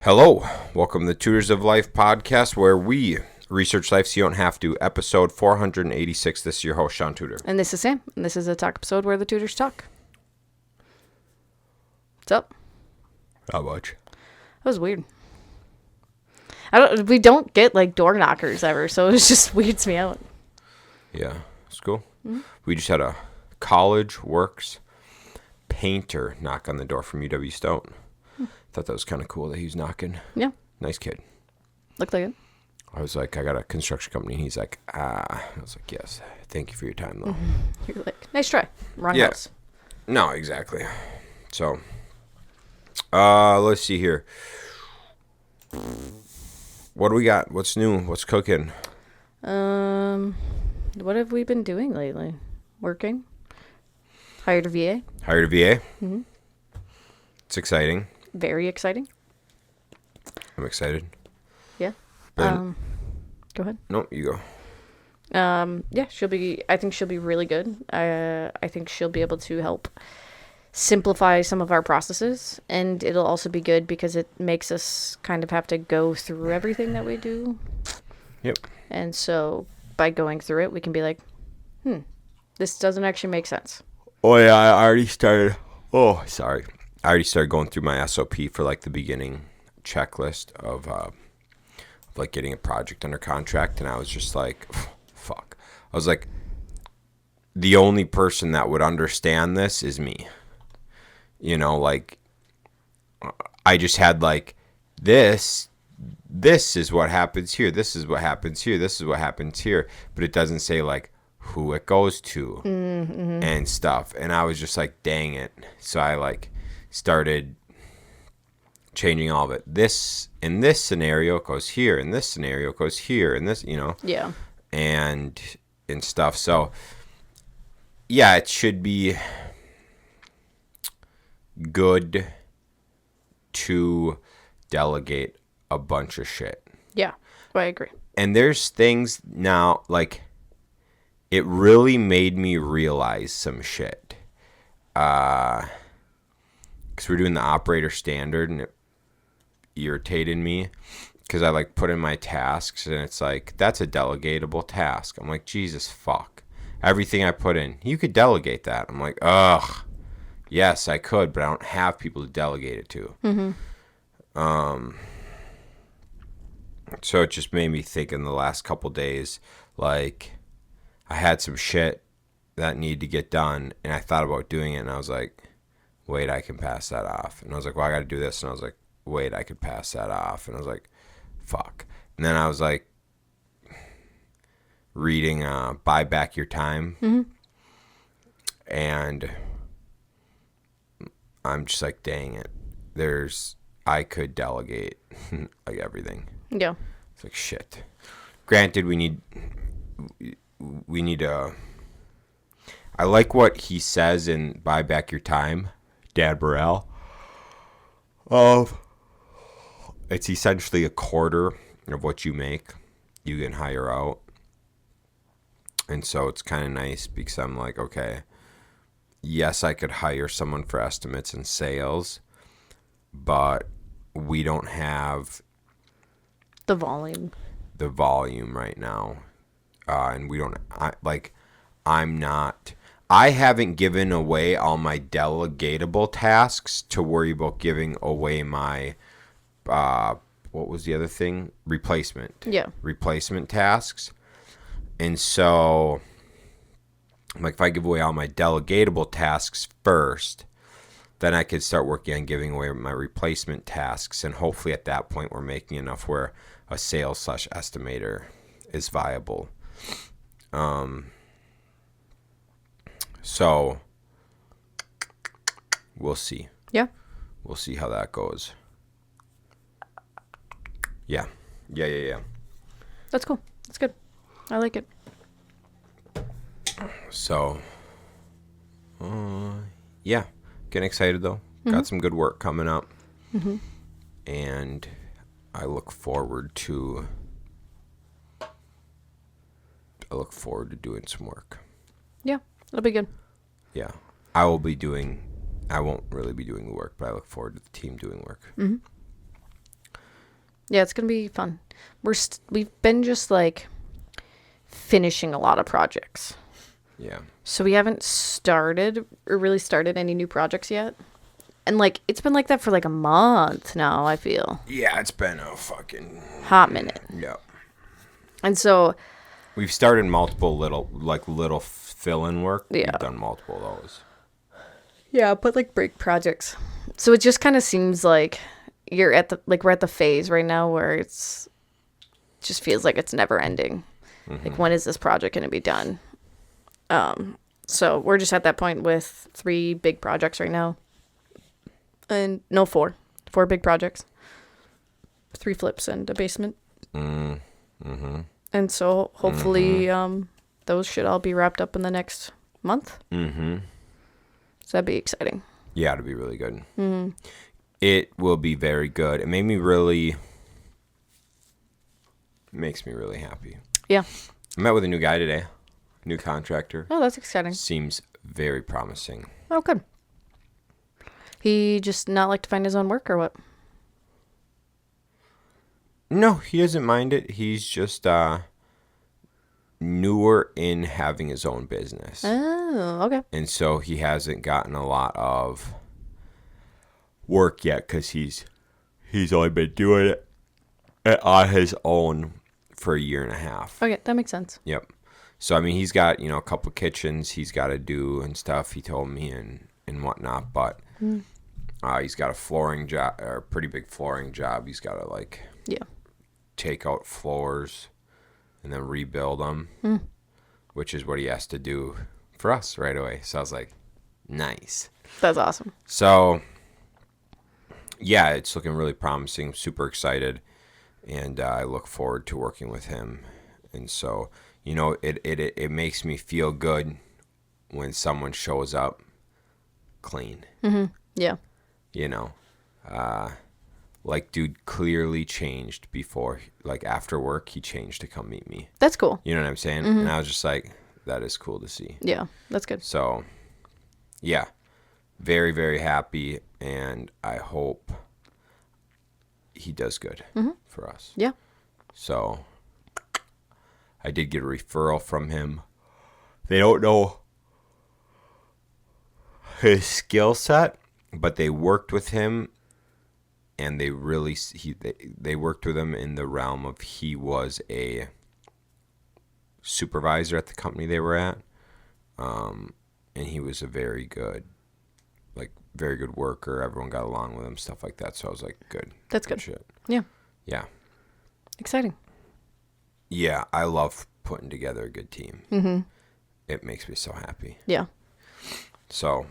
Hello, welcome to the Tutors of Life podcast, where we research life so you don't have to. Episode 486. This is your host, Shaun Tudor. And this is Sam. And this is a talk episode where the tutors talk. What's up? How much? That was weird. We don't get like door knockers ever, so it just weirds me out. Yeah, it's cool. Mm-hmm. We just had a College Works painter knock on the door from UW Stone. Thought that was kind of cool that he was knocking. Yeah. Nice kid. Looked like it. I was like, I got a construction company. And he's like, I was like, yes, thank you for your time, though. Mm-hmm. You're like, nice try. Wrong house. No, exactly. So, let's see here. What do we got? What's new? What's cooking? What have we been doing lately? Working. Hired a VA. Hired a VA? Mm-hmm. It's exciting. Very exciting. I'm excited. Yeah. Go ahead. No, you go. Yeah, I think she'll be really good. I think she'll be able to help simplify some of our processes, and it'll also be good because it makes us kind of have to go through everything that we do. Yep. And so by going through it, we can be like, this doesn't actually make sense. Oh, yeah, I already started. Oh, sorry. I already started going through my SOP for like the beginning checklist of like getting a project under contract, and I was just like, fuck. I was like, the only person that would understand this is me. You know, like, I just had like, this is what happens here, this is what happens here, this is what happens here, but it doesn't say like who it goes to and stuff. And I was just like, dang it. So I like started changing all of it. This in this scenario goes here, in this scenario goes here, and this, you know. Yeah. And stuff. So yeah, it should be good to delegate a bunch of shit. Yeah, I agree. And there's things now, like, it really made me realize some shit. Because we're doing the operator standard, and it irritated me because I like put in my tasks, and it's like, that's a delegatable task. I'm like, Jesus fuck. Everything I put in, you could delegate that. I'm like, ugh. Yes, I could, but I don't have people to delegate it to. Mm-hmm. So it just made me think in the last couple days, like, I had some shit that needed to get done, and I thought about doing it, and I was like, wait, I can pass that off. And I was like, well, I got to do this. And I was like, wait, I could pass that off. And I was like, fuck. And then I was like, reading Buy Back Your Time. Mm-hmm. And I'm just like, dang it. I could delegate like everything. Yeah. It's like, shit. Granted, we need I like what he says in Buy Back Your Time, Dan Burrell. It's essentially a quarter of what you make, you can hire out. And so it's kind of nice because I'm like, okay, yes, I could hire someone for estimates and sales, but we don't have the volume right now. And we don't, I haven't given away all my delegatable tasks to worry about giving away my, what was the other thing? Replacement. Yeah. Replacement tasks. And so, like, if I give away all my delegatable tasks first, then I could start working on giving away my replacement tasks. And hopefully at that point, we're making enough where a sales/estimator is viable. So we'll see. Yeah. We'll see how that goes. Yeah. That's cool. That's good. I like it. So, yeah. Getting excited, though. Mm-hmm. Got some good work coming up. Mm-hmm. And I look forward to doing some work. Yeah, it'll be good. Yeah. I won't really be doing the work, but I look forward to the team doing work. Mm-hmm. Yeah, it's gonna be fun. We've been just like finishing a lot of projects. Yeah. So we haven't started or really started any new projects yet. And like it's been like that for like a month now, I feel. Yeah, it's been a fucking Hot minute. yeah. And so We've started multiple little fill-in work. Yeah. We've done multiple of those. yeah, but like break projects. So it just kind of seems like we're at the phase right now where just feels like it's never ending. Like when is this project going to be done? So we're just at that point with 3 big projects right now. And no, 4 big projects, 3 flips and a basement. And so hopefully those should all be wrapped up in the next month. So that'd be exciting. Yeah, it'll be really good. It will be very good. It makes me really happy. Yeah. I met with a new guy today, new contractor. Oh, that's exciting. Seems very promising. Oh, good. He just not like to find his own work or what? No, he doesn't mind it. He's just newer in having his own business. Oh, okay. And so he hasn't gotten a lot of work yet because he's only been doing it on his own for a year and a half. Okay, that makes sense. Yep. So, I mean, he's got, a couple kitchens he's got to do and stuff, he told me, and whatnot. But he's got a flooring job, or a pretty big flooring job. He's got to, Yeah. take out floors and then rebuild them, which is what he has to do for us right away. So I was like, nice. That's awesome. So, yeah, it's looking really promising. Super excited. And I look forward to working with him. And so, it makes me feel good when someone shows up clean. Yeah. Dude clearly changed before, after work, he changed to come meet me. That's cool. You know what I'm saying? And I was just like, that is cool to see. Yeah, that's good. So, yeah, very, very happy. And I hope he does good for us. Yeah. So, I did get a referral from him. They don't know his skill set, but they worked with him, and they worked with him in the realm of he was a supervisor at the company they were at, and he was a very good worker. Everyone got along with him, stuff like that. So I was like, good. That's good. Shit. Yeah. Yeah. Exciting. Yeah, I love putting together a good team. It makes me so happy. Yeah. So,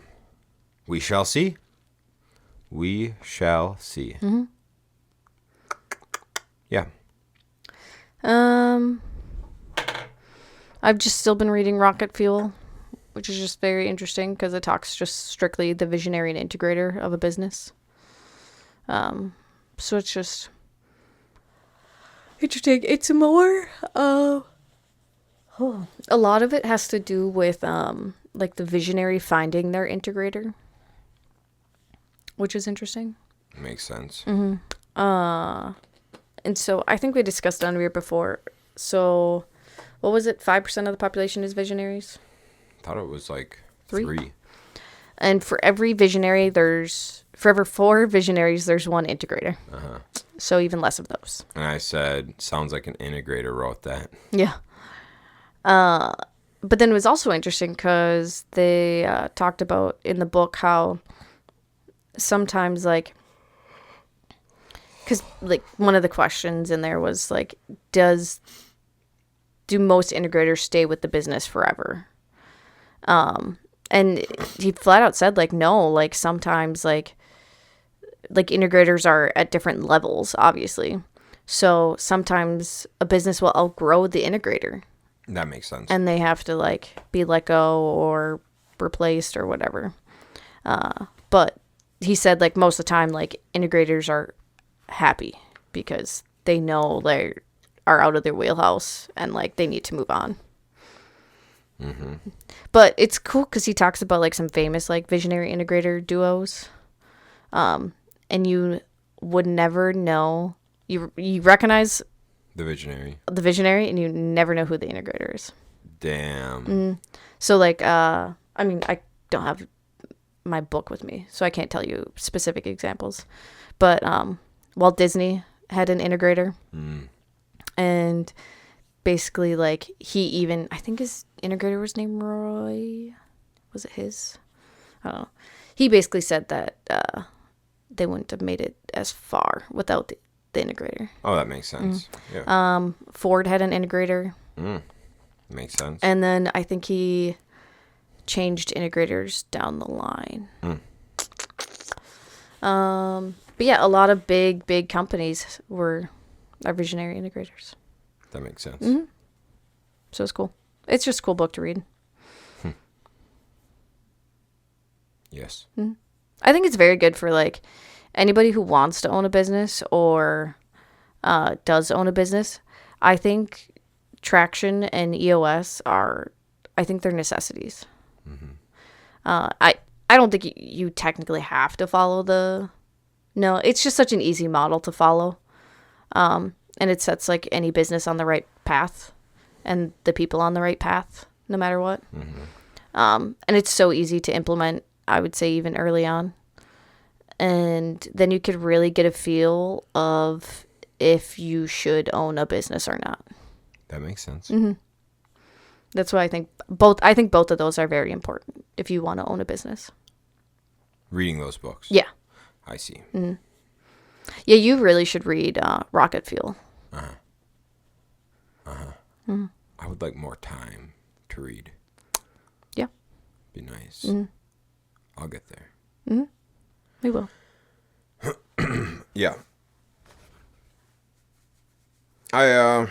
we shall see. We shall see. Yeah. I've just still been reading Rocket Fuel, which is just very interesting because it talks just strictly the visionary and integrator of a business. So it's just interesting. It's more a lot of it has to do with the visionary finding their integrator, which is interesting. Makes sense. And so I think we discussed on here before. So what was it? 5% of the population is visionaries. I thought it was like 3. 3. And for every visionary, for every 4 visionaries, there's 1 integrator. So even less of those. And I said, sounds like an integrator wrote that. Yeah. But then it was also interesting because they talked about in the book how sometimes because one of the questions in there was do most integrators stay with the business forever? And he flat out said no, sometimes integrators are at different levels, obviously. So sometimes a business will outgrow the integrator. That makes sense. And they have to be let go or replaced or whatever. But he said most of the time integrators are happy because they know they are out of their wheelhouse and they need to move on. But it's cool because he talks about some famous visionary integrator duos. And you would never know. you recognize The visionary. the visionary and you never know who the integrator is. Damn. So like I mean, I don't have my book with me, so I can't tell you specific examples. But Walt Disney had an integrator. And basically like I think his integrator was named Roy. Was it his? I don't know. He basically said that they wouldn't have made it as far without the integrator. Oh, that makes sense. Yeah. Ford had an integrator. Makes sense. And then I think he changed integrators down the line. But yeah, a lot of big companies are visionary integrators. That makes sense. So it's cool. It's just a cool book to read. Yes. I think it's very good for like anybody who wants to own a business or does own a business. I think Traction and EOS I think they're necessities. I don't think you technically have to follow no, it's just such an easy model to follow. And it sets like any business on the right path and the people on the right path, no matter what. And it's so easy to implement, I would say, even early on. And then you could really get a feel of if you should own a business or not. That makes sense. That's why I think both of those are very important if you want to own a business. Reading those books. Yeah. I see. Yeah, you really should read Rocket Fuel. I would like more time to read. Yeah. Be nice. I'll get there. We will. Yeah. I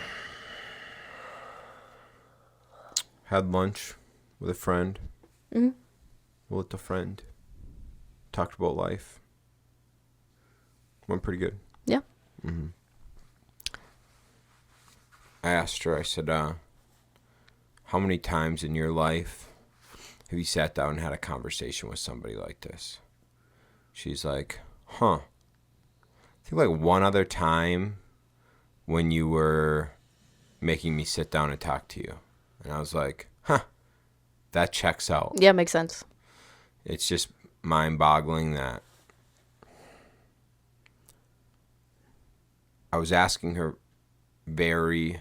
had lunch with a friend. With a friend. Talked about life. Went pretty good. Yeah. I asked her, I said, how many times in your life have you sat down and had a conversation with somebody like this? She's like, I think like one other time when you were making me sit down and talk to you. And I was like, that checks out. Yeah, makes sense. It's just mind-boggling that I was asking her very,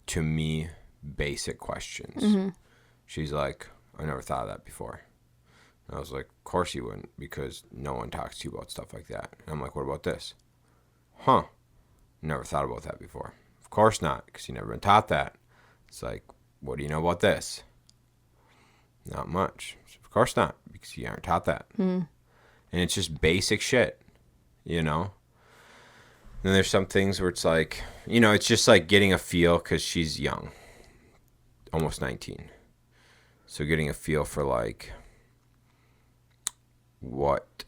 to me, basic questions. She's like, I never thought of that before. And I was like, of course you wouldn't, because no one talks to you about stuff like that. And I'm like, what about this? Never thought about that before. Of course not, because you never been taught that. It's like, what do you know about this? Not much. Of course not, because you aren't taught that. And it's just basic shit, you know? And there's some things where it's like, it's just like getting a feel, because she's young, almost 19. So getting a feel for like what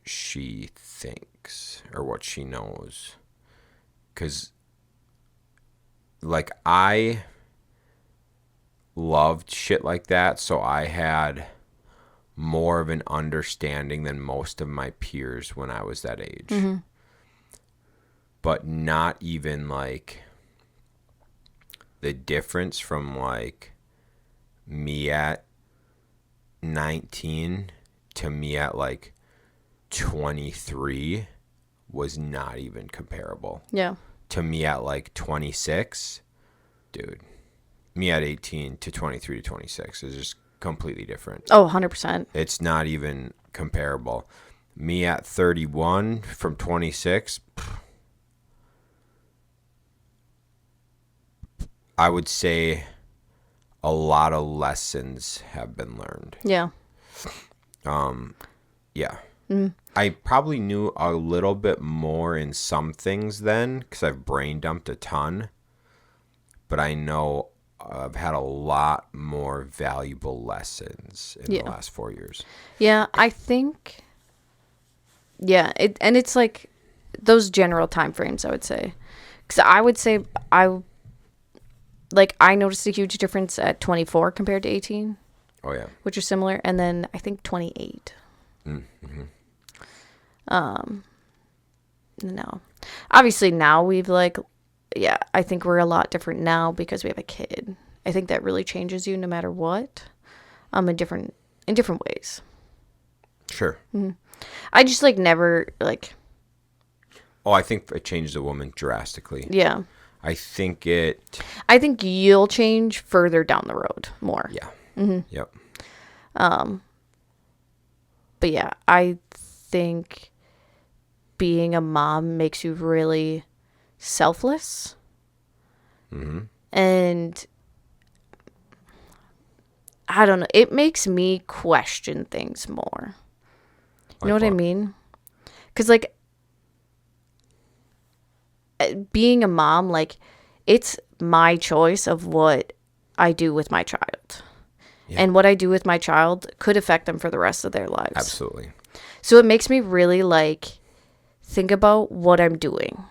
she thinks or what she knows. Because like I loved shit like that, so I had more of an understanding than most of my peers when I was that age. But not even like the difference from like me at 19 to me at like 23 was not even comparable. Yeah. To me at like 26, dude, me at 18 to 23 to 26 is just completely different. Oh, 100%. It's not even comparable. Me at 31 from 26, I would say a lot of lessons have been learned. Yeah. Yeah. I probably knew a little bit more in some things then because I've brain dumped a ton. But I know I've had a lot more valuable lessons in the last 4 years. Yeah, I think. Yeah, it's like those general time frames, I would say. Because I would say I noticed a huge difference at 24 compared to 18. Oh, yeah. Which are similar. And then I think 28. No. Obviously now we've like, yeah, I think we're a lot different now because we have a kid. I think that really changes you no matter what. In different ways. Sure. I just like never like, Oh, I think it changes a woman drastically. yeah. I think I think you'll change further down the road more. yeah. Yep. But yeah, I think being a mom makes you really selfless. And I don't know, it makes me question things more. You know what I mean? Because, like, being a mom, like, it's my choice of what I do with my child. Yeah. And what I do with my child could affect them for the rest of their lives. Absolutely. So it makes me really, like, think about what I'm doing.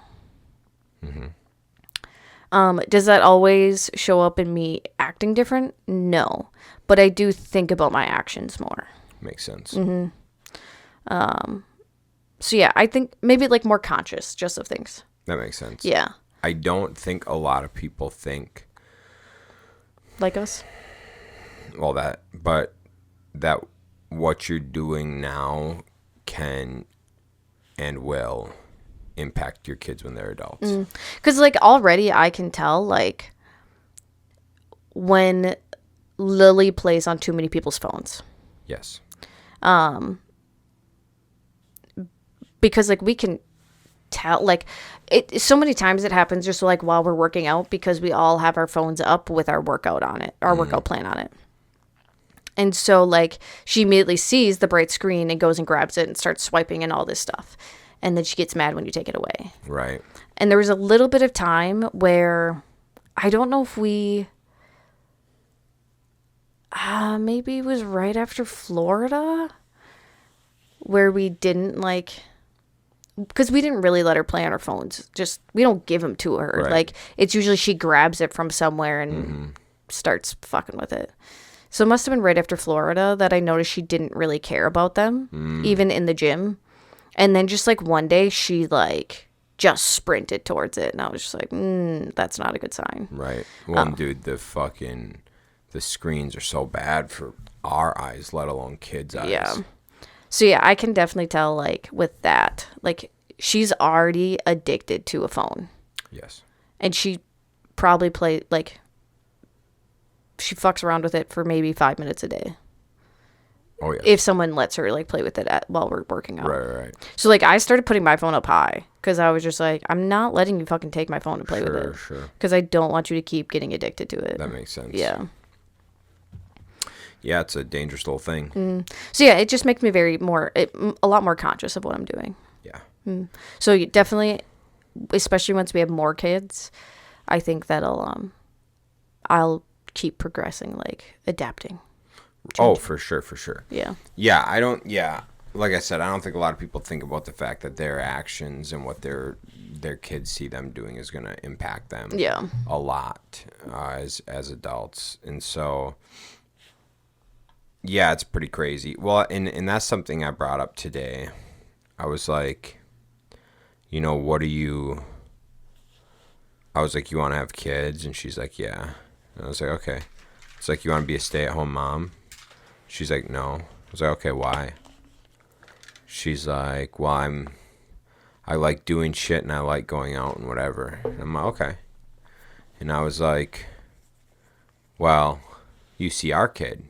Does that always show up in me acting different? No. But I do think about my actions more. Makes sense. So yeah, I think maybe like more conscious just of things. That makes sense. Yeah. I don't think a lot of people think, Like us? well, but that what you're doing now can and will impact your kids when they're adults. Because like already I can tell like when Lily plays on too many people's phones. Yes. Because like we can tell like it so many times it happens just like while we're working out because we all have our phones up with our workout on it, our workout plan on it. And so like she immediately sees the bright screen and goes and grabs it and starts swiping and all this stuff. And then she gets mad when you take it away. Right. And there was a little bit of time where I don't know if we maybe it was right after Florida where we didn't like because we didn't really let her play on her phones. Just we don't give them to her. Right. Like it's usually she grabs it from somewhere and starts fucking with it. So it must have been right after Florida that I noticed she didn't really care about them, even in the gym. And then just like one day she like just sprinted towards it. And I was just like, that's not a good sign. Right. Well, dude, the screens are so bad for our eyes, let alone kids' eyes. Yeah. So yeah, I can definitely tell like with that, like she's already addicted to a phone. Yes. And she probably she fucks around with it for maybe 5 minutes a day. Oh, yeah. If someone lets her like play with it while we're working out. Right. So like I started putting my phone up high because I was just like, I'm not letting you fucking take my phone and play with it. Sure. Because I don't want you to keep getting addicted to it. That makes sense. Yeah. Yeah, it's a dangerous little thing. So yeah, it just makes me a lot more conscious of what I'm doing. Yeah. So you definitely, especially once we have more kids, I think that'll I'll keep progressing, like adapting. Oh, for sure. Yeah. Yeah, like I said, I don't think a lot of people think about the fact that their actions and what their kids see them doing is going to impact them Yeah. a lot as adults. And so yeah, it's pretty crazy. Well, and that's something I brought up today. I was like, you know, I was like, you want to have kids? And she's like, yeah. And I was like, okay. It's like, you want to be a stay-at-home mom? She's like, no. I was like, okay, why? She's like, well, I like doing shit and I like going out and whatever. And I'm like, okay. And I was like, well, you see our kid.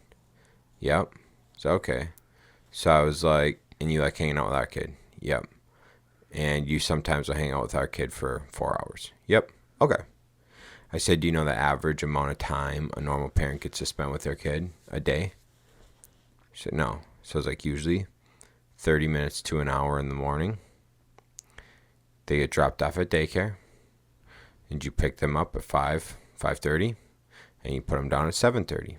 Yep. So, okay. So I was like, and you like hanging out with our kid? Yep. And you sometimes will hang out with our kid for 4 hours? Yep. Okay. I said, do you know the average amount of time a normal parent gets to spend with their kid a day? She said, no. So I was like, usually 30 minutes to an hour in the morning. They get dropped off at daycare. And you pick them up at 5:30, and you put them down at 7:30.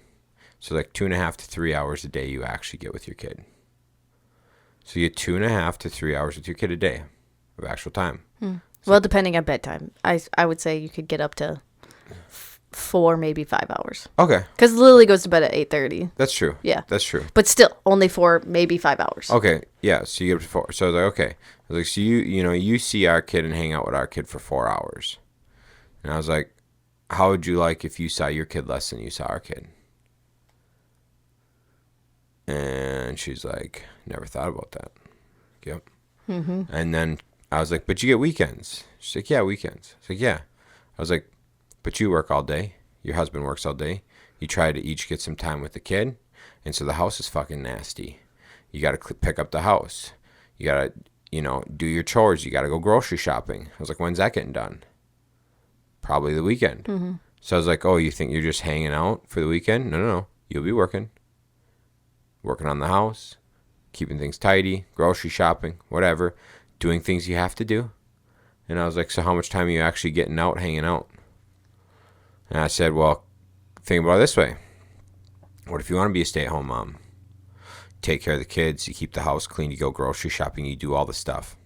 So like 2.5 to 3 hours a day you actually get with your kid. So you get 2.5 to 3 hours with your kid a day of actual time. Well, depending on bedtime, I would say you could get up to 4, maybe 5 hours. Okay. Because Lily goes to bed at 8:30. That's true. Yeah. That's true. But still, only 4, maybe 5 hours. Okay. Yeah. So you get up to 4. So I was like, okay. I was like, so you see our kid and hang out with our kid for 4 hours. And I was like, how would you like if you saw your kid less than you saw our kid? And she's like, never thought about that. Yep. Mm-hmm. And then I was like, but you get weekends. She's like, yeah, weekends. I was like, yeah. I was like, but you work all day. Your husband works all day. You try to each get some time with the kid. And so the house is fucking nasty. You got to pick up the house. You got to, do your chores. You got to go grocery shopping. I was like, when's that getting done? Probably the weekend. Mm-hmm. So I was like, oh, you think you're just hanging out for the weekend? No. You'll be working. Working on the house, keeping things tidy, grocery shopping, whatever, doing things you have to do. And I was like, so how much time are you actually getting out, hanging out? And I said, well, think about it this way. What if you want to be a stay-at-home mom? Take care of the kids, you keep the house clean, you go grocery shopping, you do all the stuff.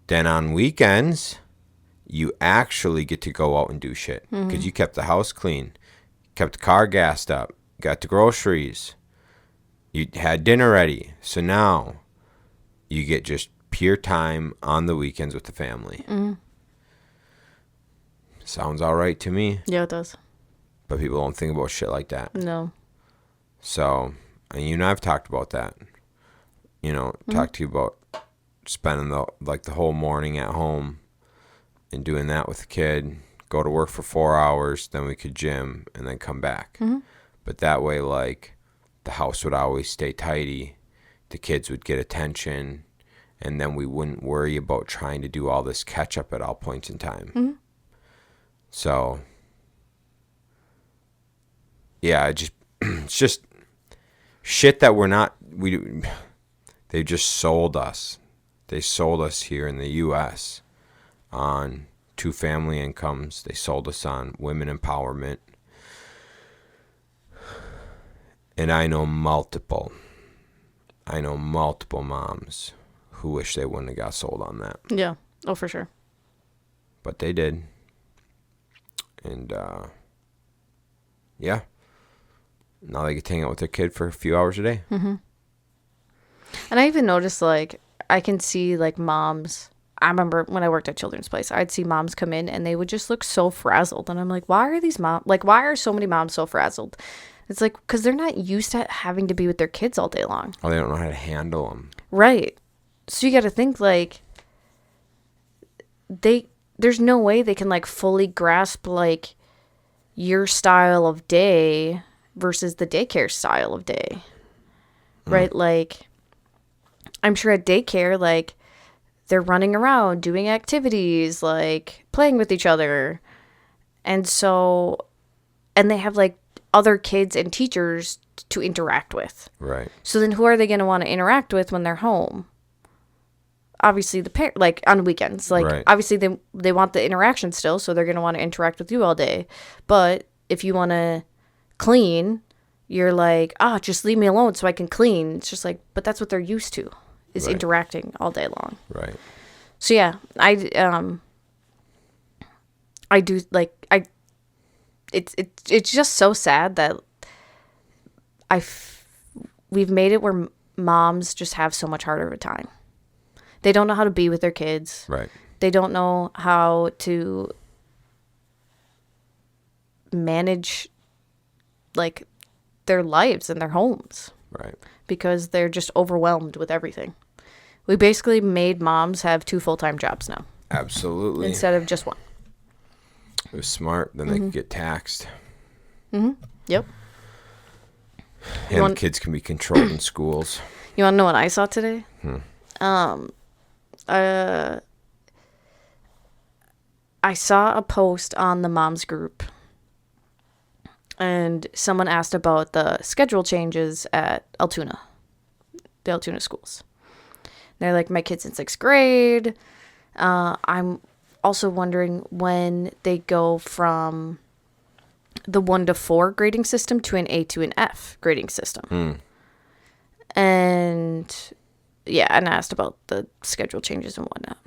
Then on weekends, you actually get to go out and do shit. Because you kept the house clean, kept the car gassed up, got the groceries, you had dinner ready. So now you get just pure time on the weekends with the family. Sounds all right to me. Yeah, it does. But people don't think about shit like that. No. So, and you and I have talked about that. Talk to you about spending the whole morning at home and doing that with the kid. Go to work for 4 hours, then we could gym and then come back. But that way, the house would always stay tidy. The kids would get attention. And then we wouldn't worry about trying to do all this catch up at all points in time. So, yeah, it's just shit that they just sold us. They sold us here in the U.S. on 2 family incomes. They sold us on women empowerment. And I know multiple moms who wish they wouldn't have got sold on that. Yeah. Oh, for sure. But they did. And, yeah. Now they get to hang out with their kid for a few hours a day. And I even noticed, I can see, moms. I remember when I worked at Children's Place, I'd see moms come in and they would just look so frazzled. And I'm like, why are these moms, why are so many moms so frazzled? It's because they're not used to having to be with their kids all day long. Oh, they don't know how to handle them. Right. So you got to think, there's no way they can, fully grasp, your style of day versus the daycare style of day. Right? I'm sure at daycare, they're running around, doing activities, playing with each other. And so, and they have, other kids and teachers to interact with. Right. So then who are they going to want to interact with when they're home? Obviously the parent, on weekends. Right. Obviously they want the interaction still, so they're going to want to interact with you all day. But if you want to clean, you're just leave me alone so I can clean. It's just but that's what they're used to, is interacting all day long. Right. So yeah, I do it's just so sad that we've made it where moms just have so much harder of a time. They don't know how to be with their kids. Right. They don't know how to manage their lives and their homes. Right. Because they're just overwhelmed with everything. We basically made moms have 2 full-time jobs now. Absolutely. Instead of just one. It was smart. Then they could get taxed. Yep. And kids can be controlled in schools. You want to know what I saw today? I saw a post on the moms group. And someone asked about the schedule changes at Altoona. The Altoona schools. They're like, my kid's in 6th grade. I'm also wondering when they go from the 1 to 4 grading system to an A to an F grading system. And yeah, and I asked about the schedule changes and whatnot.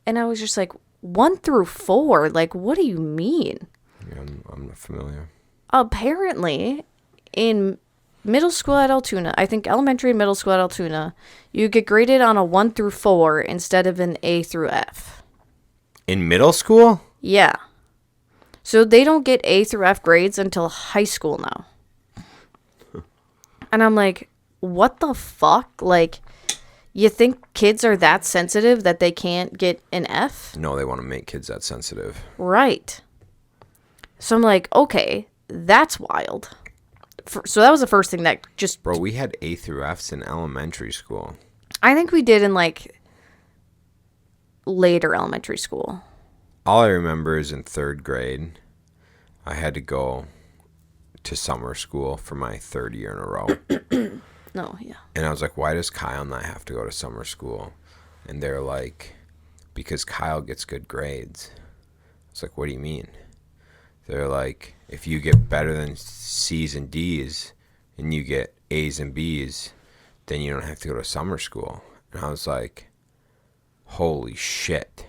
And I was just like, 1 through 4? Like, what do you mean? Yeah, I'm not familiar. Apparently, in middle school at Altoona, I think elementary and middle school at Altoona, you get graded on a 1 through 4 instead of an A through F. In middle school? Yeah. So they don't get A through F grades until high school now. And I'm like, what the fuck? Like, you think kids are that sensitive that they can't get an F? No, they want to make kids that sensitive. Right. So I'm like, okay, that's wild. So that was the first thing that just... Bro, we had A through Fs in elementary school. I think we did in, like, later elementary school. All I remember is in 3rd grade, I had to go to summer school for my 3rd year in a row. No, yeah. And I was like, why does Kyle not have to go to summer school? And they're like, because Kyle gets good grades. I was like, what do you mean? They're like, if you get better than C's and D's and you get A's and B's, then you don't have to go to summer school. And I was like, holy shit.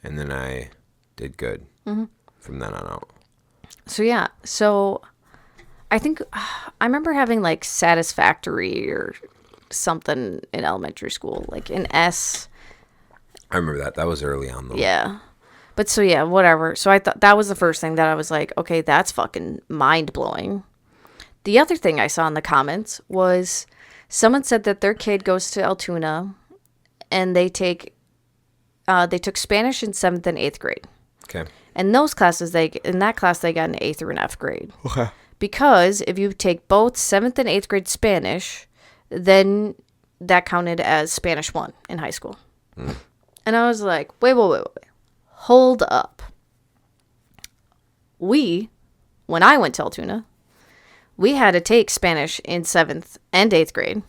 And then I did good from then on out. So, yeah. So, I think... I remember having, like, satisfactory or something in elementary school. Like, an S. I remember that. That was early on, though. Yeah. But so, yeah, whatever. So, I thought that was the first thing that I was like, okay, that's fucking mind-blowing. The other thing I saw in the comments was someone said that their kid goes to Altoona and they took Spanish in 7th and 8th grade. Okay. And those classes, in that class, they got an A through an F grade. Okay. Because if you take both 7th and 8th grade Spanish, then that counted as Spanish 1 in high school. And I was like, wait. Hold up. When I went to Altoona, we had to take Spanish in 7th and 8th grade.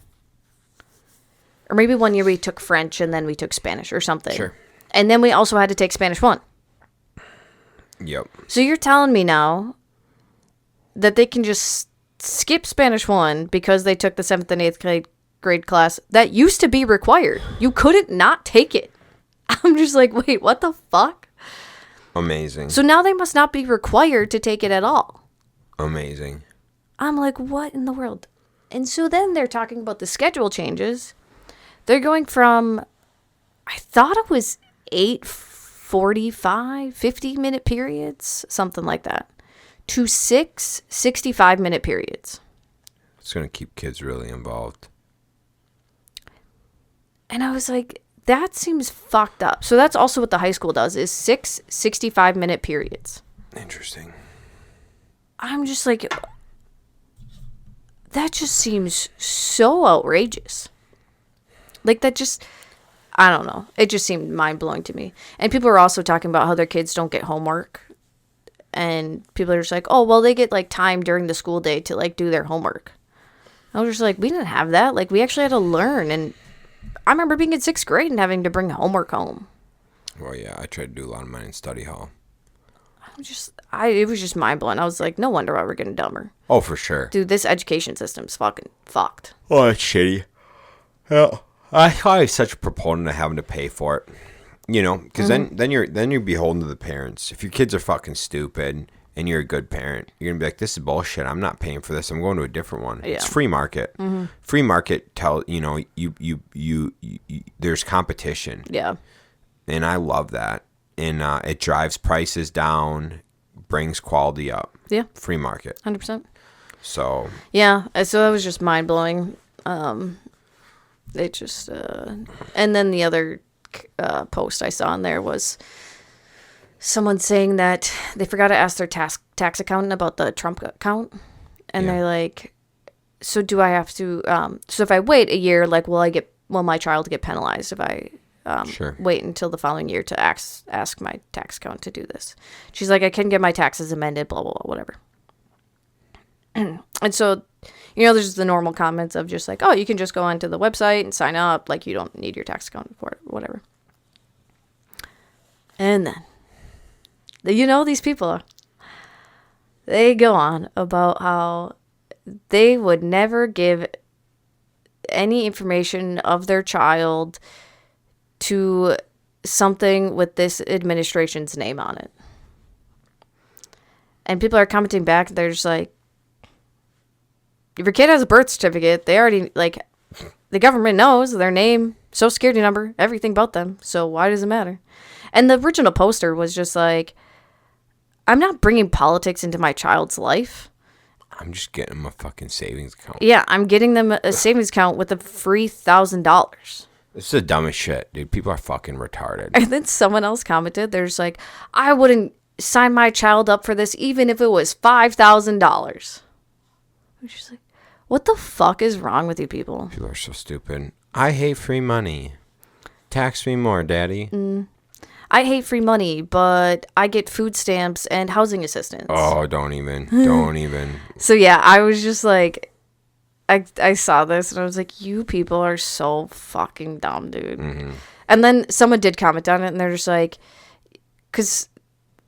Or maybe one year we took French and then we took Spanish or something. Sure. And then we also had to take Spanish 1. Yep. So you're telling me now that they can just skip Spanish 1 because they took the 7th and 8th grade class that used to be required. You couldn't not take it. I'm just like, wait, what the fuck? Amazing. So now they must not be required to take it at all. Amazing. I'm like, what in the world? And so then they're talking about the schedule changes. They're going from, I thought it was 8:45, 50-minute periods, something like that, to 6 65-minute periods. It's going to keep kids really involved. And I was like, that seems fucked up. So that's also what the high school does, is 6 65-minute periods. Interesting. I'm just like, that just seems so outrageous. Like, that just, I don't know. It just seemed mind-blowing to me. And people are also talking about how their kids don't get homework. And people are just like, oh, well, they get, like, time during the school day to, like, do their homework. I was just like, we didn't have that. Like, we actually had to learn. And I remember being in 6th grade and having to bring homework home. Well, yeah, I tried to do a lot of mine in study hall. It was just mind-blowing. I was like, no wonder why we're getting dumber. Oh, for sure. Dude, this education system's fucking fucked. Oh, that's shitty. Yeah. I was such a proponent of having to pay for it. You know, because then you're beholden to the parents. If your kids are fucking stupid and you're a good parent, you're gonna be like, this is bullshit. I'm not paying for this. I'm going to a different one. Yeah. It's free market. Free market you there's competition. Yeah. And I love that. And it drives prices down, brings quality up. Yeah. Free market. 100%. So. Yeah. So that was just mind-blowing. It just, and then the other post I saw in there was someone saying that they forgot to ask their tax accountant about the Trump account. And they're like, so do I have to, so if I wait a year, like, will my child get penalized if I wait until the following year to ask my tax accountant to do this? She's like, I can get my taxes amended, blah, blah, blah, whatever. And so, you know, there's the normal comments of just like, oh, you can just go onto the website and sign up. Like, you don't need your tax accountant for it, whatever. And then, you know, these people, they go on about how they would never give any information of their child to something with this administration's name on it. And people are commenting back. They're just like, if your kid has a birth certificate, they already, like, the government knows their name, social security number, everything about them. So why does it matter? And the original poster was just like, I'm not bringing politics into my child's life. I'm just getting them a fucking savings account. Yeah, I'm getting them a savings account with a free $1,000. This is the dumbest shit, dude. People are fucking retarded. And then someone else commented, there's like, I wouldn't sign my child up for this even if it was $5,000. I'm just like, what the fuck is wrong with you people? People are so stupid. I hate free money. Tax me more, daddy. I hate free money, but I get food stamps and housing assistance. Oh, don't even. Don't even. So yeah, I was just like, I saw this and I was like, you people are so fucking dumb, dude. Mm-hmm. And then someone did comment on it and they're just like, because,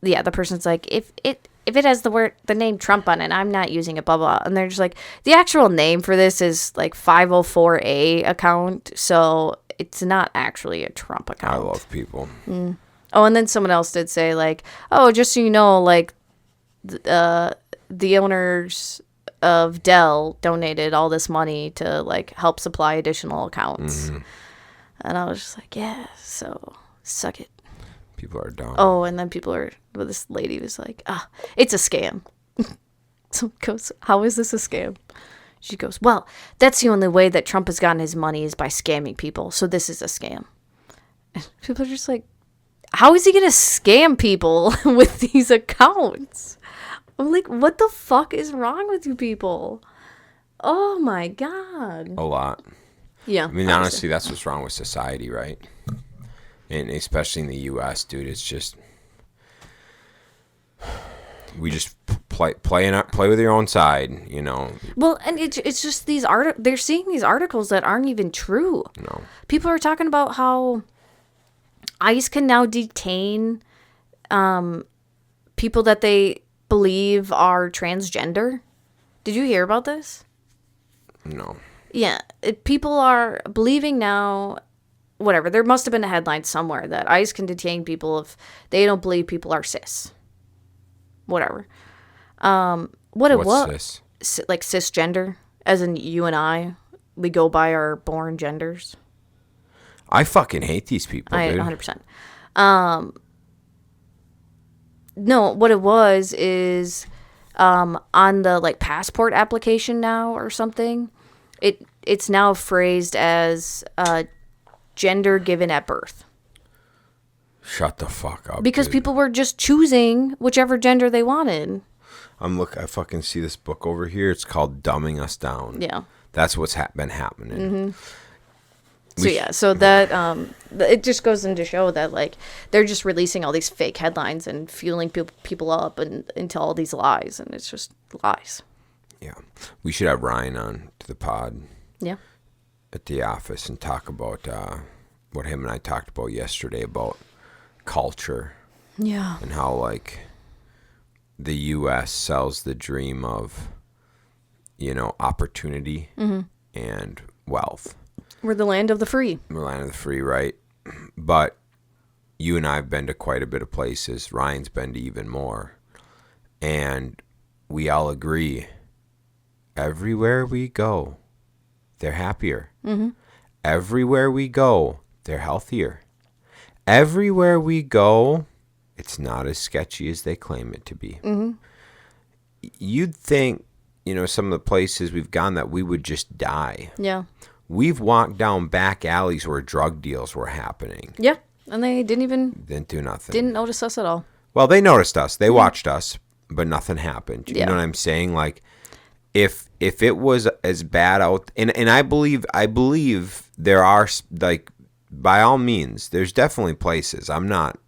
yeah, the person's like, if it has the name Trump on it, I'm not using it, blah, blah. And they're just like, the actual name for this is like 504A account. So it's not actually a Trump account. I love people. Oh, and then someone else did say, like, oh, just so you know, like, the owners of Dell donated all this money to, like, help supply additional accounts. Mm-hmm. And I was just like, yeah, so suck it. People are dumb. Oh, and then this lady was like, it's a scam. So goes, how is this a scam? She goes, well, that's the only way that Trump has gotten his money is by scamming people. So this is a scam. And people are just like, how is he going to scam people with these accounts? I'm like, what the fuck is wrong with you people? Oh my God. A lot. Yeah. I mean, honestly, that's what's wrong with society, right? And especially in the U.S., dude, it's just, we just play with your own side, you know. Well, and it's just these they're seeing these articles that aren't even true. No. People are talking about how ICE can now detain people that they believe are transgender. Did you hear about this? No. Yeah, people are believing now, whatever, there must have been a headline somewhere that ICE can detain people if they don't believe people are cis. Whatever. What's this? Like cisgender, as in you and I, we go by our born genders. I fucking hate these people, dude. 100%. No, what it was is on the like passport application now or something, it's now phrased as gender given at birth. Shut the fuck up. Because dude. people were just choosing whichever gender they wanted. I fucking see this book over here. It's called Dumbing Us Down. Yeah. That's what's been happening. Mm-hmm. So that it just goes into show that like they're just releasing all these fake headlines and fueling people up and into all these lies, and it's just lies. Yeah, we should have Ryan on to the pod. Yeah. At the office and talk about what him and I talked about yesterday about culture. Yeah. And how like the U.S. sells the dream of, you know, opportunity and wealth. We're the land of the free. We're the land of the free, right? But you and I have been to quite a bit of places. Ryan's been to even more. And we all agree, everywhere we go, they're happier. Mm-hmm. Everywhere we go, they're healthier. Everywhere we go, it's not as sketchy as they claim it to be. Mm-hmm. You'd think, you know, some of the places we've gone that we would just die. Yeah. We've walked down back alleys where drug deals were happening. Yeah, and they didn't do nothing. Didn't notice us at all. Well, they noticed us. They watched us, but nothing happened. You know what I'm saying? Like, if it was as bad out, and I believe there are, like, by all means, there's definitely places. I'm not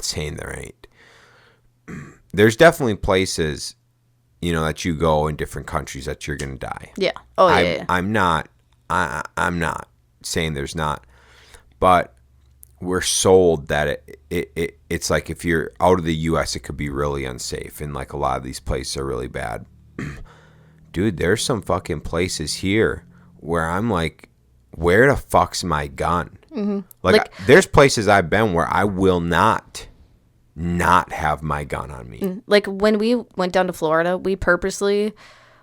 saying there ain't. There's definitely places, you know, that you go in different countries that you're gonna die. Yeah. Oh yeah. I'm not saying there's not, but we're sold that it's like if you're out of the U.S. it could be really unsafe, and like a lot of these places are really bad. Dude, there's some fucking places here where I'm like, where the fuck's my gun? Like, there's places I've been where I will not have my gun on me. Like when we went down to Florida, we purposely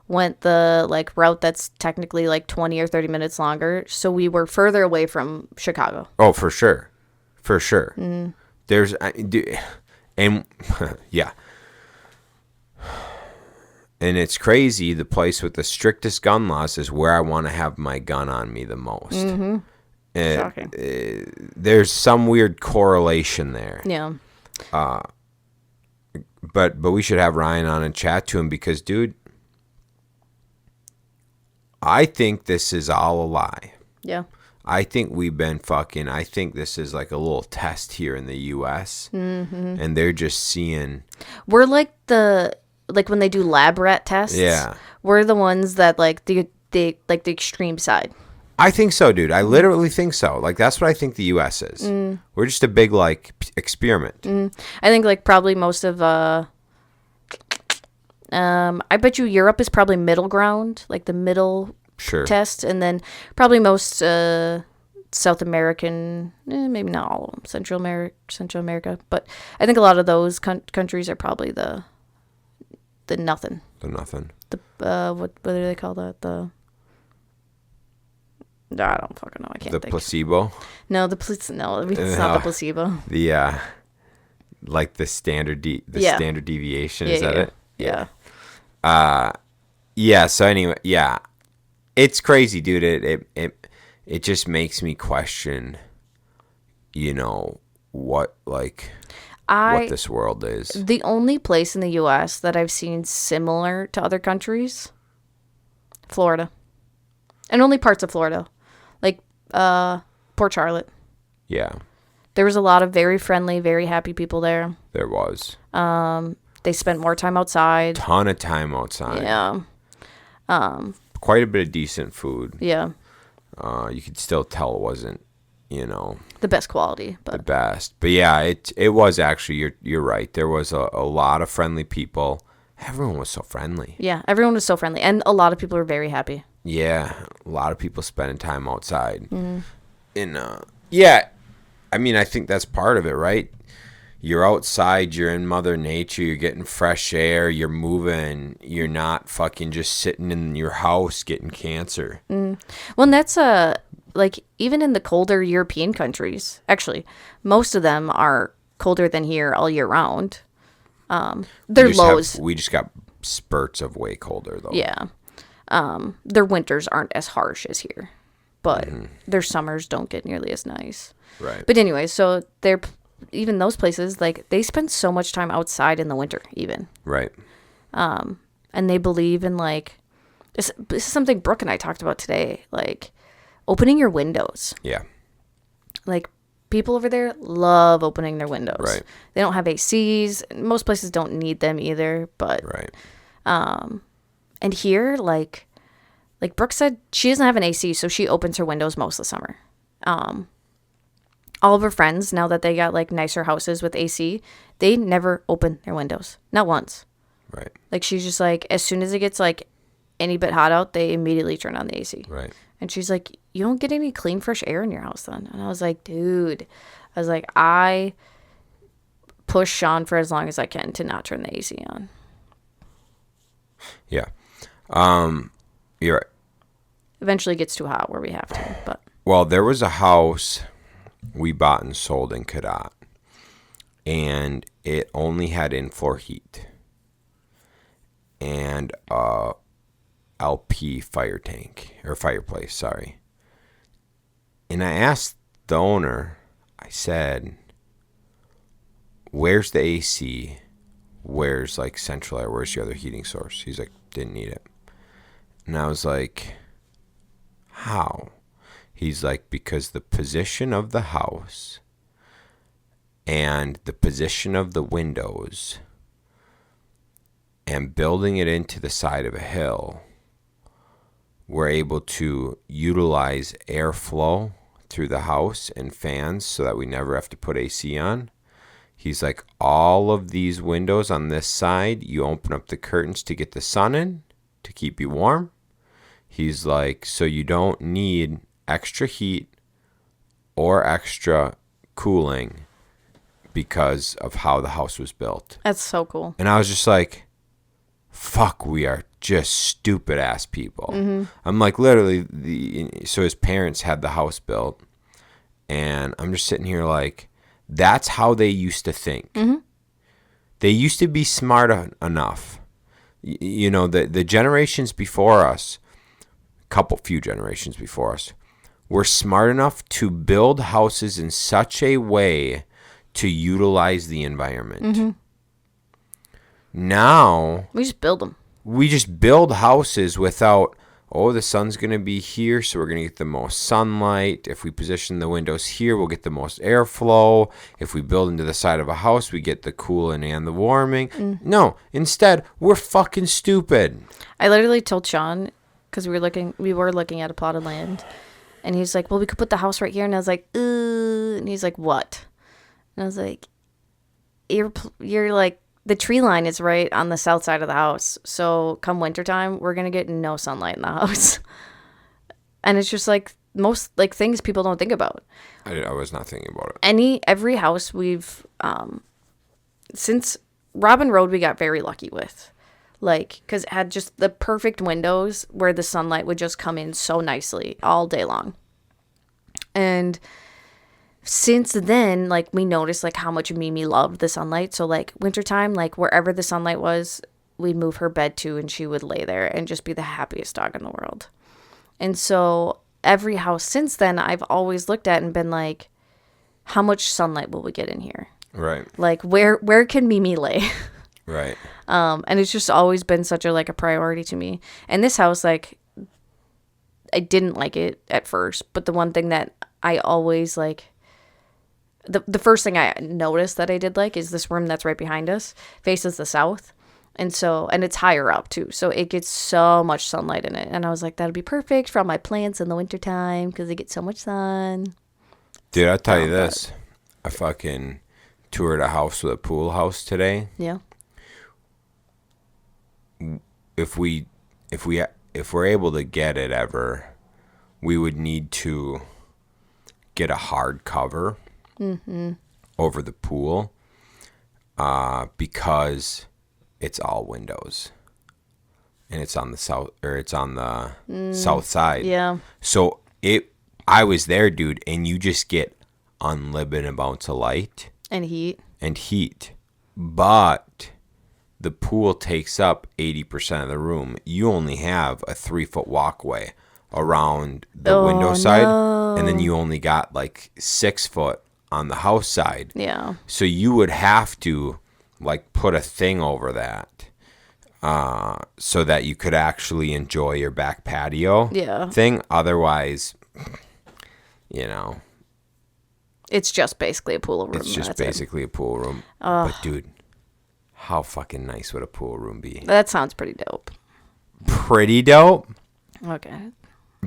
went the like route that's technically like 20 or 30 minutes longer, so we were further away from Chicago. Oh, for sure. For sure. There's and yeah. And it's crazy, the place with the strictest gun laws is where I want to have my gun on me the most. Shocking. There's some weird correlation there. Yeah. But we should have Ryan on and chat to him because, dude, I think this is all a lie. Yeah. I think I think this is like a little test here in the U.S. And they're just seeing. We're like when they do lab rat tests. Yeah. We're the ones that like the extreme side. I think so, dude. I literally think so. Like, that's what I think the U.S. is. We're just a big, like, experiment. I think like probably most of I bet you Europe is probably middle ground, like the middle test, and then probably most South American, maybe not all of them, Central America, but I think a lot of those countries are probably the nothing. The nothing. The what do they call that? I don't fucking know. I can't think. The placebo? No, it's not the placebo. The like the standard standard deviation, is that it? Yeah. Yeah, so anyway, yeah. It's crazy, dude. It just makes me question, what this world is. The only place in the US that I've seen similar to other countries, Florida. And only parts of Florida. Like Port Charlotte. Yeah. There was a lot of very friendly, very happy people there. There was. They spent more time outside. Ton of time outside. Yeah. Quite a bit of decent food. Yeah. You could still tell it wasn't, the best quality, but the best. But yeah, it was actually. You're right. There was a lot of friendly people. Everyone was so friendly. Yeah, everyone was so friendly, and a lot of people were very happy. Yeah, a lot of people spending time outside. And yeah, I mean, I think that's part of it, right? You're outside, you're in Mother Nature, you're getting fresh air, you're moving, you're not fucking just sitting in your house getting cancer. Well, and that's like even in the colder European countries, actually, most of them are colder than here all year round. Their lows. We just got spurts of way colder though. Yeah. Their winters aren't as harsh as here, but their summers don't get nearly as nice. Right. But anyway, so they're even those places, like they spend so much time outside in the winter even. Right. And they believe in like this is something Brooke and I talked about today, like opening your windows. Yeah. Like people over there love opening their windows. Right. They don't have ACs. Most places don't need them either, but right. And here, like Brooke said, she doesn't have an AC, so she opens her windows most of the summer. All of her friends, now that they got like nicer houses with AC, they never open their windows. Not once. Right. Like she's just like, as soon as it gets like any bit hot out, they immediately turn on the AC. Right. And she's like, you don't get any clean, fresh air in your house then. And I was like, dude, I push Shaun for as long as I can to not turn the AC on. Yeah. You're right. Eventually it gets too hot where we have to, but. Well, there was a house we bought and sold in Cadott, and it only had in-floor heat and LP fire tank or fireplace, sorry. And I asked the owner, I said, where's the AC? Where's like central air? Where's your other heating source? He's like, didn't need it. And I was like, how? He's like, because the position of the house and the position of the windows and building it into the side of a hill, we're able to utilize airflow through the house and fans so that we never have to put AC on. He's like, all of these windows on this side, you open up the curtains to get the sun in to keep you warm. He's like, so you don't need extra heat or extra cooling because of how the house was built. That's so cool. And I was just like, fuck, we are just stupid ass people. I'm like, literally, so his parents had the house built, and I'm just sitting here like, that's how they used to think. They used to be smart enough. You know, the generations before us, few generations before us, were smart enough to build houses in such a way to utilize the environment. Now We just build them. we just build houses without, oh, the sun's going to be here, so we're going to get the most sunlight. If we position the windows here, we'll get the most airflow. If we build into the side of a house, we get the cooling and the warming. No, instead, we're fucking stupid. I literally told Shaun, because we were looking at a plot of land, and he's like, well, we could put the house right here. And I was like, and he's like, what? And I was like, you're like, the tree line is right on the south side of the house. So come wintertime, we're going to get no sunlight in the house. And it's just like most like things people don't think about. I was not thinking about it. Every house we've, since Robin Road, we got very lucky with. Like, because it had just the perfect windows where the sunlight would just come in so nicely all day long. And since then, like, we noticed, like, how much Mimi loved the sunlight. So, like, wintertime, like, wherever the sunlight was, we'd move her bed to, and she would lay there and just be the happiest dog in the world. And so every house since then, I've always looked at and been like, how much sunlight will we get in here? Right. Like, where can Mimi lay? Right. And it's just always been such a priority to me. And this house, like, I didn't like it at first, but the one thing that I always the first thing I noticed that I did like is this room that's right behind us faces the south. And it's higher up too. So it gets so much sunlight in it. And I was like, that'd be perfect for all my plants in the wintertime because they get so much sun. Dude, I'll tell you this. I fucking toured a house with a pool house today. Yeah. If we're able to get it ever, we would need to get a hard cover over the pool because it's all windows and it's on the south side. Yeah. So I was there, dude, and you just get unlimited amounts of light And heat. But the pool takes up 80% of the room. You only have a 3-foot walkway around the window side, and then you only got 6 foot on the house side. Yeah. So you would have to put a thing over that so that you could actually enjoy your back patio thing. Otherwise, it's just basically a pool room. it's just basically a pool room. But dude, how fucking nice would a pool room be? That sounds pretty dope. Pretty dope. Okay.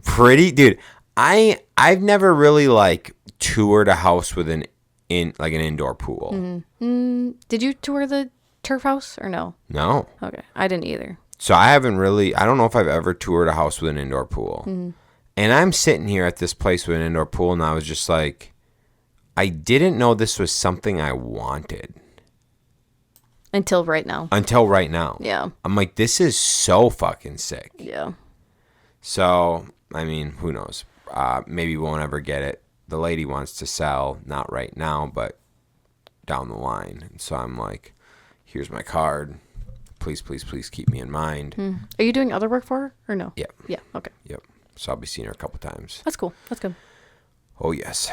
Pretty, dude. I've never really toured a house with an indoor pool. Mm-hmm. Did you tour the turf house or no? No. Okay, I didn't either. So I don't know if I've ever toured a house with an indoor pool. Mm-hmm. And I'm sitting here at this place with an indoor pool, and I was just like, I didn't know this was something I wanted. Until right now. Yeah. I'm like, this is so fucking sick. Yeah. So, I mean, who knows? Maybe we won't ever get it. The lady wants to sell, not right now, but down the line. And so I'm like, here's my card. Please, please, please keep me in mind. Are you doing other work for her or no? Yep. Yeah. Okay. Yep. So I'll be seeing her a couple times. That's cool. That's good. Oh, yes.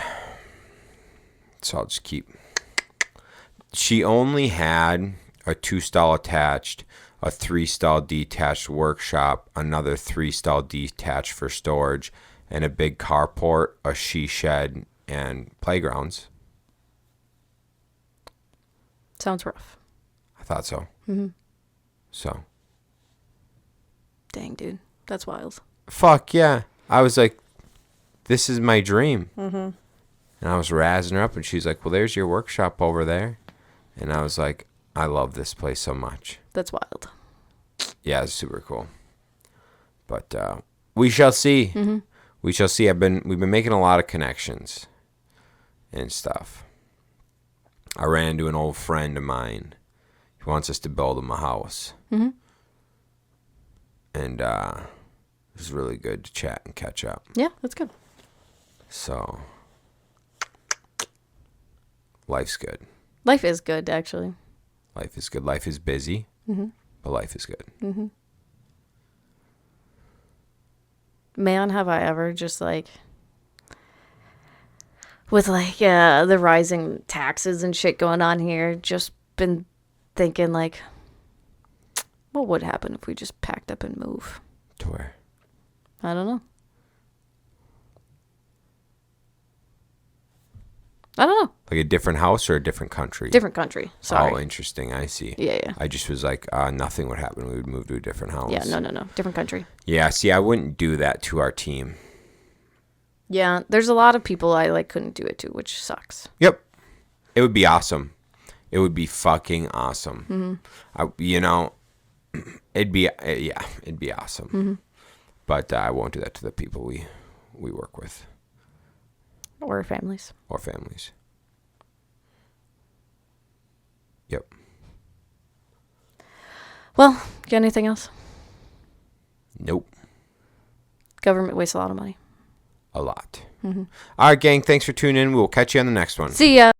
So I'll just keep. She only had a 2-stall attached, a 3-stall detached workshop, another 3-stall detached for storage, and a big carport, a she shed, and playgrounds. Sounds rough. I thought so. Mm-hmm. So. Dang, dude. That's wild. Fuck yeah. I was like, this is my dream. Mm-hmm. And I was razzing her up, and she's like, well, there's your workshop over there. And I was like, I love this place so much. That's wild. Yeah, it's super cool. But we shall see. Mm-hmm. We shall see. We've been making a lot of connections. and stuff. I ran into an old friend of mine. He wants us to build him a house. Mm-hmm. And it was really good to chat and catch up. Yeah, that's good. So, life's good. Life is good, actually. Life is good. Life is busy, but life is good. Mm-hmm. Man, have I ever just like, with like the rising taxes and shit going on here, just been thinking like, what would happen if we just packed up and move? To where? I don't know. Like a different house or a different country? Different country. Sorry. Oh, interesting. I see. Yeah. I just was like, nothing would happen. We would move to a different house. Yeah, no. Different country. Yeah, see, I wouldn't do that to our team. Yeah, there's a lot of people I like couldn't do it to, which sucks. Yep. It would be awesome. It would be fucking awesome. It'd be awesome. Mm-hmm. But I won't do that to the people we work with. Or families. Or families. Yep. Well, got anything else? Nope. Government wastes a lot of money. A lot. All right, gang. Thanks for tuning in. We'll catch you on the next one. See ya.